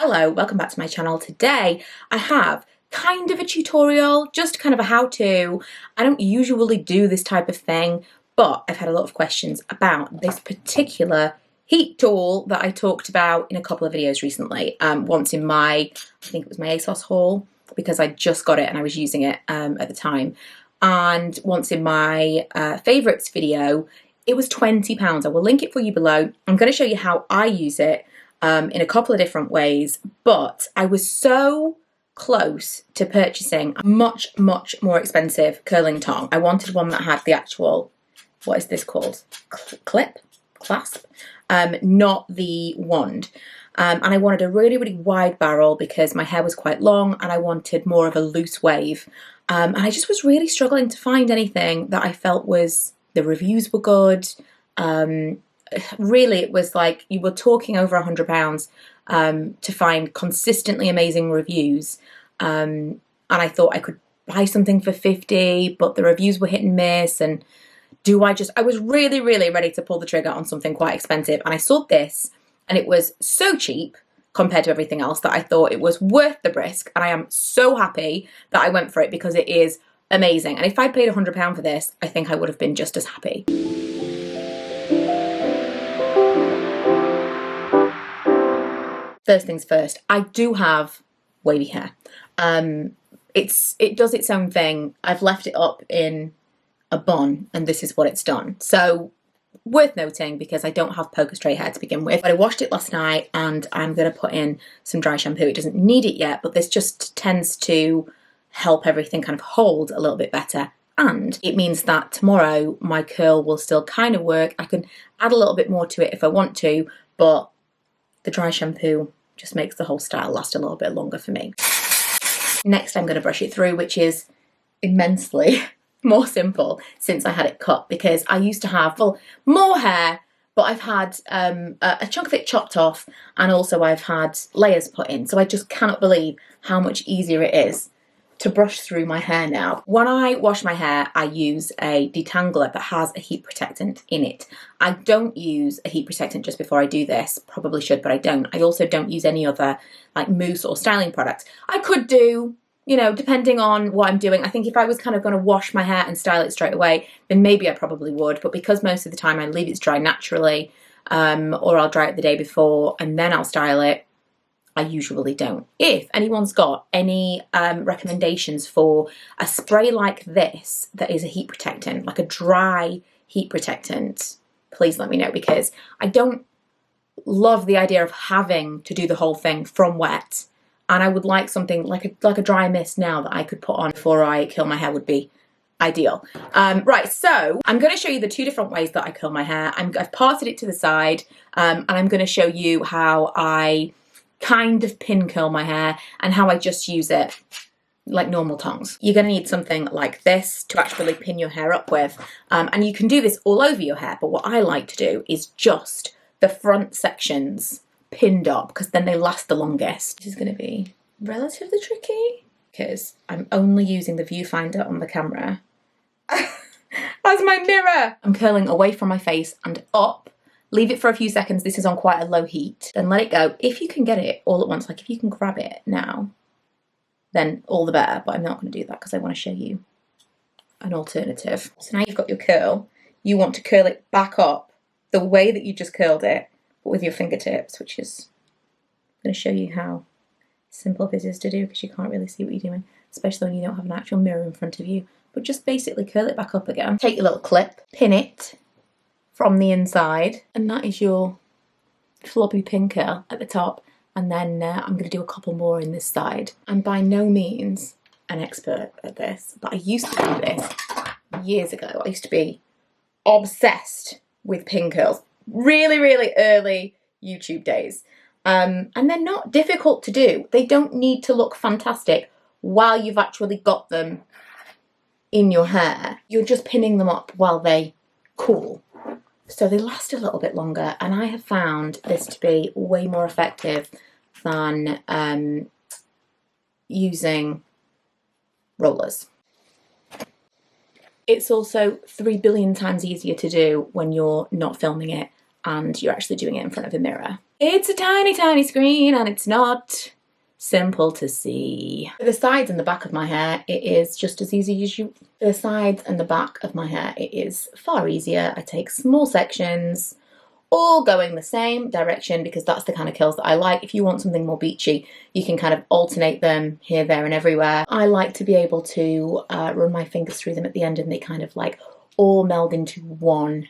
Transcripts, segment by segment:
Hello, welcome back to my channel. Today I have kind of a tutorial, just kind of a how-to. I don't usually do this type of thing, but I've had a lot of questions about this particular heat tool that I talked about in a couple of videos recently. Once in my, I think it was my ASOS haul, because I just got it and I was using it at the time. And once in my favourites video, it was £20. I will link it for you below. I'm going to show you how I use it in a couple of different ways, but I was so close to purchasing a much more expensive curling tong. I wanted one that had the actual, what is this called? Clasp, not the wand. And I wanted a really wide barrel because my hair was quite long and I wanted more of a loose wave. And I just was really struggling to find anything that I felt was, the reviews were good. Really, it was like you were talking over £100 to find consistently amazing reviews. And I thought I could buy something for 50, but the reviews were hit and miss. And I was really ready to pull the trigger on something quite expensive. And I saw this and it was so cheap compared to everything else that I thought it was worth the risk. And I am so happy that I went for it because it is amazing. And if I paid £100 for this, I think I would have been just as happy. First things first, I do have wavy hair. It does its own thing. I've left it up in a bun and this is what it's done. So worth noting because I don't have poker straight hair to begin with. But I washed it last night and I'm going to put in some dry shampoo. It doesn't need it yet, but this just tends to help everything kind of hold a little bit better. And it means that tomorrow my curl will still kind of work. I can add a little bit more to it if I want to, but the dry shampoo just makes the whole style last a little bit longer for me. Next, I'm going to brush it through, which is immensely more simple since I had it cut, because I used to have, well, more hair, but I've had a chunk of it chopped off and also I've had layers put in. So I just cannot believe how much easier it is to brush through my hair now. When I wash my hair, I use a detangler that has a heat protectant in it. I don't use a heat protectant just before I do this. Probably should, but I don't. I also don't use any other like mousse or styling products. I could do, you know, depending on what I'm doing. I think if I was kind of going to wash my hair and style it straight away, then maybe I probably would. But because most of the time I leave it to dry naturally, or I'll dry it the day before and then I'll style it, I usually don't. If anyone's got any recommendations for a spray like this that is a heat protectant, like a dry heat protectant, please let me know, because I don't love the idea of having to do the whole thing from wet, and I would like something like a dry mist now that I could put on before I curl my hair would be ideal. Right, so I'm going to show you the two different ways that I curl my hair. I've parted it to the side, and I'm going to show you how I kind of pin curl my hair and how I just use it like normal tongs. You're going to need something like this to actually pin your hair up with, and you can do this all over your hair, but what I like to do is just the front sections pinned up because then they last the longest. This is going to be relatively tricky because I'm only using the viewfinder on the camera as my mirror. I'm curling away from my face and up. Leave it for a few seconds. This is on quite a low heat. Then let it go. If you can get it all at once, like if you can grab it now, then all the better. But I'm not going to do that because I want to show you an alternative. So now you've got your curl. You want to curl it back up the way that you just curled it, but with your fingertips, which is, I'm going to show you how simple this is to do because you can't really see what you're doing, especially when you don't have an actual mirror in front of you. But just basically curl it back up again. Take your little clip, pin it from the inside, and that is your floppy pin curl at the top. And then I'm going to do a couple more in this side. I'm by no means an expert at this, but I used to do this years ago. I used to be obsessed with pin curls, really early YouTube days. And they're not difficult to do. They don't need to look fantastic while you've actually got them in your hair. You're just pinning them up while they cool. So they last a little bit longer, and I have found this to be way more effective than using rollers. It's also 3 billion times easier to do when you're not filming it and you're actually doing it in front of a mirror. It's a tiny, tiny screen and it's not simple to see. For the sides and the back of my hair, it is just as easy as you... For the sides and the back of my hair, it is far easier. I take small sections, all going the same direction because that's the kind of curls that I like. If you want something more beachy, you can kind of alternate them here, there and everywhere. I like to be able to run my fingers through them at the end and they kind of like all meld into one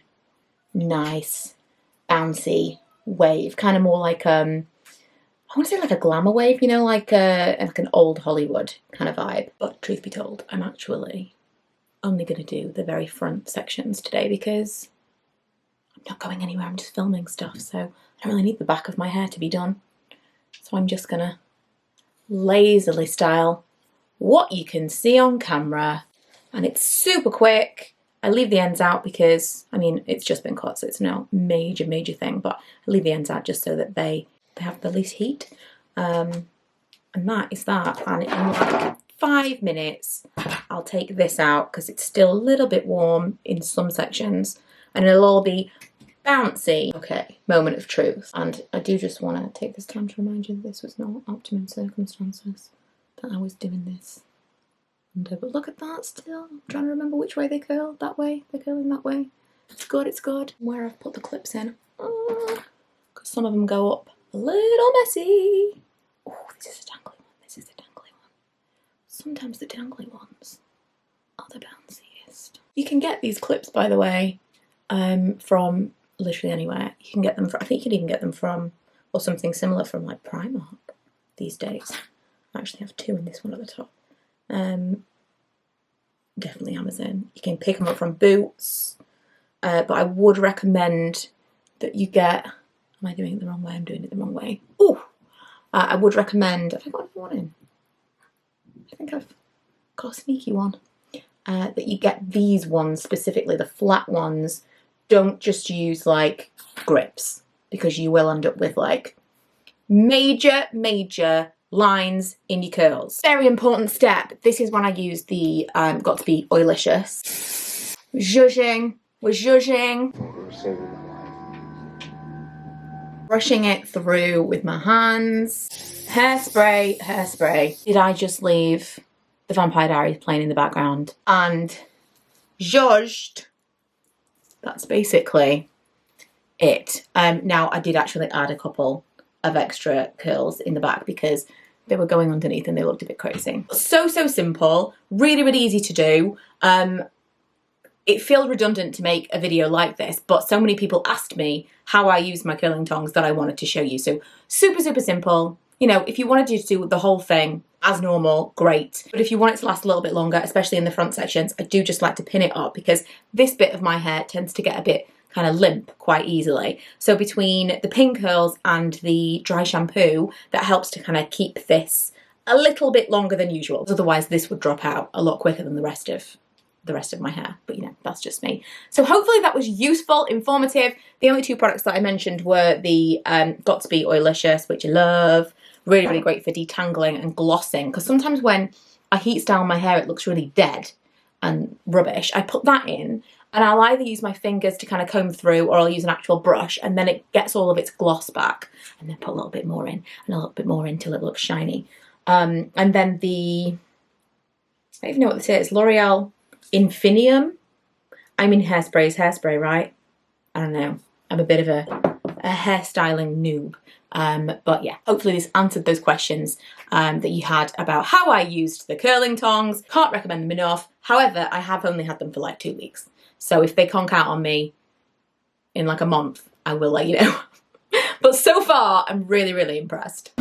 nice bouncy wave, kind of more like I want to say like a glamour wave, you know, like an old Hollywood kind of vibe. But truth be told, I'm actually only going to do the very front sections today because I'm not going anywhere, I'm just filming stuff, so I don't really need the back of my hair to be done. So I'm just going to lazily style what you can see on camera, and it's super quick. I leave the ends out because, I mean, it's just been cut, so it's no major thing, but I leave the ends out just so that they have the least heat. And that is that. And in like 5 minutes, I'll take this out because it's still a little bit warm in some sections and it'll all be bouncy. Okay, moment of truth. And I do just want to take this time to remind you that this was not optimum circumstances that I was doing this under. But look at that still. I'm trying to remember which way they curl. That way. They're curling that way. It's good, it's good. Where I've put the clips in. Because some of them go up a little messy. Oh, this is a dangly one. This is a dangly one. Sometimes the dangly ones are the bounciest. You can get these clips, by the way, from literally anywhere. You can get them from, I think you can even get them from, or something similar from like Primark these days. I actually have 2 in this one at the top. Definitely Amazon. You can pick them up from Boots, but I would recommend that you get... Am I doing it the wrong way? I'm doing it the wrong way. Ooh! I would recommend... Have I got another one in? I think I've got a sneaky one. That you get these ones specifically, the flat ones. Don't just use like grips because you will end up with like major lines in your curls. Very important step. This is when I use the Got to Be Oilicious. Zhuzhing. We're zhuzhing. Brushing it through with my hands. Hairspray, hairspray. Did I just leave the Vampire Diaries playing in the background? And zhuzhed. That's basically it. Now I did actually add a couple of extra curls in the back because they were going underneath and they looked a bit crazy. So simple, really easy to do. It feels redundant to make a video like this, but so many people asked me how I use my curling tongs that I wanted to show you. So super simple. You know, if you wanted to do the whole thing as normal, great. But if you want it to last a little bit longer, especially in the front sections, I do just like to pin it up because this bit of my hair tends to get a bit kind of limp quite easily. So between the pin curls and the dry shampoo, that helps to kind of keep this a little bit longer than usual. Otherwise this would drop out a lot quicker than the rest of my hair, but you know, that's just me. So hopefully that was useful, informative. The only 2 products that I mentioned were the Got to Be Oilicious, which I love. Really great for detangling and glossing, because sometimes when I heat style my hair it looks really dead and rubbish. I put that in and I'll either use my fingers to kind of comb through or I'll use an actual brush and then it gets all of its gloss back, and then put a little bit more in and a little bit more in till it looks shiny. And then the, I don't even know what this is, L'Oreal Infinium. I mean Hairspray is hairspray, right? I don't know. I'm a bit of a hairstyling noob. But yeah, hopefully this answered those questions that you had about how I used the curling tongs. Can't recommend them enough. However, I have only had them for like 2 weeks. So if they conk out on me in like a month, I will let you know. But so far, I'm really impressed.